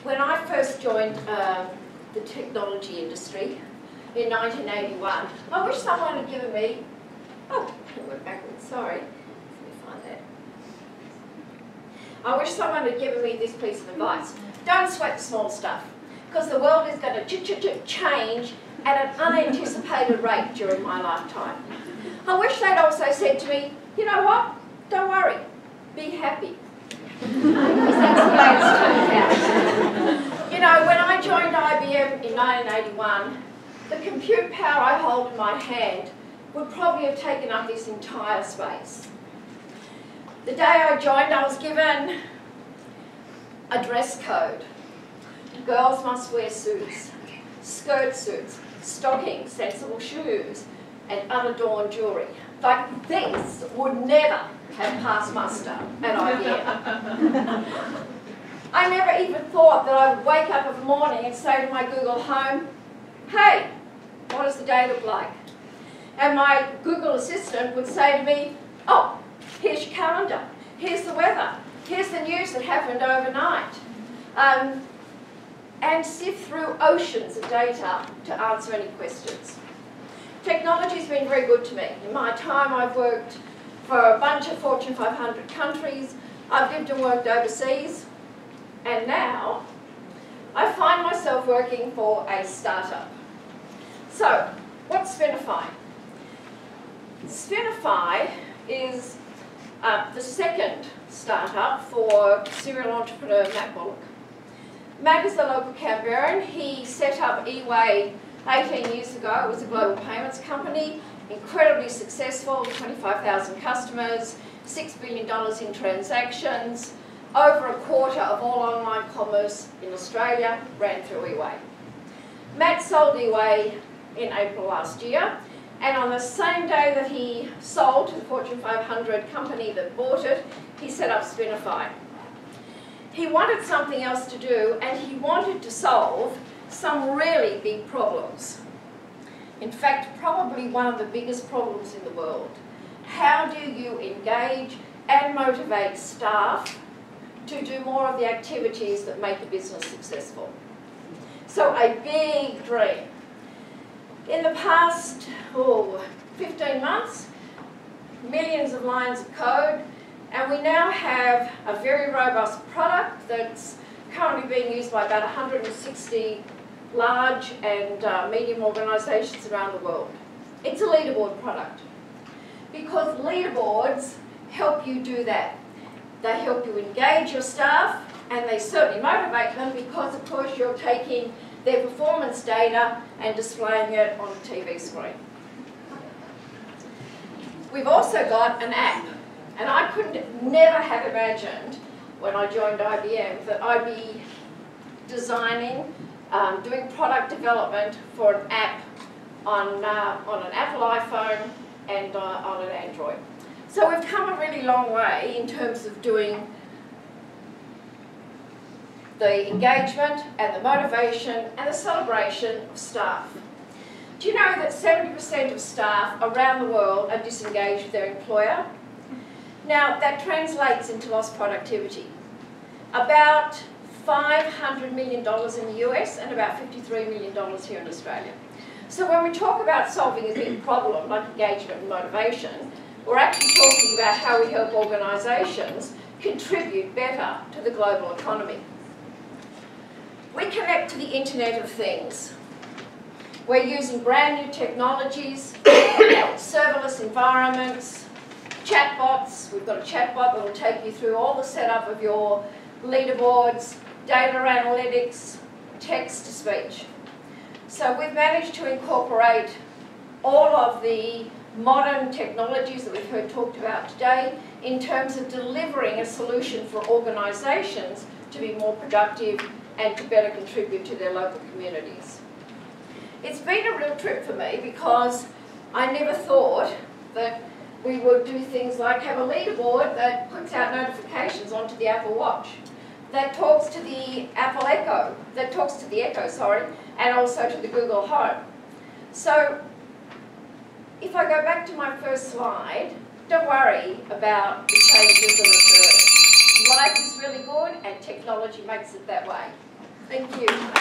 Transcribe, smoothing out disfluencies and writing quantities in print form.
When I first joined the technology industry in 1981, I wish someone had given me, oh, I went backwards, sorry. Let me find that. I wish someone had given me this piece of advice. Don't sweat the small stuff, because the world is going to change at an unanticipated rate during my lifetime. I wish they'd also said to me, you know what, don't worry, be happy. Because that's the way it's turned out. You know, when I joined IBM in 1981, the compute power I hold in my hand would probably have taken up this entire space. The day I joined, I was given a dress code. Girls must wear suits, skirt suits, stockings, sensible shoes, and unadorned jewellery. Like this would never have passed muster at IBM. I never even thought that I would wake up of a morning and say to my Google Home, hey, what does the day look like? And my Google Assistant would say to me, oh, here's your calendar, here's the weather, here's the news that happened overnight. And sift through oceans of data to answer any questions. Technology's been very good to me. In my time, I've worked for a bunch of Fortune 500 countries. I've lived and worked overseas. And now, I find myself working for a startup. So, what's Spinify? Spinify is the second startup for serial entrepreneur Matt Bullock. Matt is the local Canberran. He set up eWay 18 years ago. It was a global payments company, incredibly successful, 25,000 customers, $6 billion in transactions, over a quarter of all online commerce in Australia ran through eWay. Matt sold eWay in April last year, and on the same day that he sold to the Fortune 500 company that bought it, he set up Spinify. He wanted something else to do, and he wanted to solve some really big problems. In fact, probably one of the biggest problems in the world. How do you engage and motivate staff to do more of the activities that make a business successful? So a big dream. In the past 15 months, millions of lines of code, and we now have a very robust product that's currently being used by about 160 large and medium organisations around the world. It's a leaderboard product because leaderboards help you do that. They help you engage your staff, and they certainly motivate them because, of course, you're taking their performance data and displaying it on a TV screen. We've also got an app. And I never have imagined when I joined IBM that I'd be designing, doing product development for an app on an Apple iPhone and on an Android. So we've come a really long way in terms of doing the engagement and the motivation and the celebration of staff. Do you know that 70% of staff around the world are disengaged with their employer? Now, that translates into lost productivity. About $500 million in the US and about $53 million here in Australia. So when we talk about solving a big problem like engagement and motivation, we're actually talking about how we help organisations contribute better to the global economy. We connect to the Internet of Things. We're using brand new technologies, serverless environments, chatbots. We've got a chatbot that will take you through all the setup of your leaderboards, data analytics, text-to-speech. So we've managed to incorporate all of the modern technologies that we've heard talked about today in terms of delivering a solution for organisations to be more productive and to better contribute to their local communities. It's been a real trip for me because I never thought that we would do things like have a leaderboard that puts out notifications onto the Apple Watch, that talks to the Apple Echo, and also to the Google Home. So if I go back to my first slide, don't worry about the changes that occur. Life is really good and technology makes it that way. Thank you.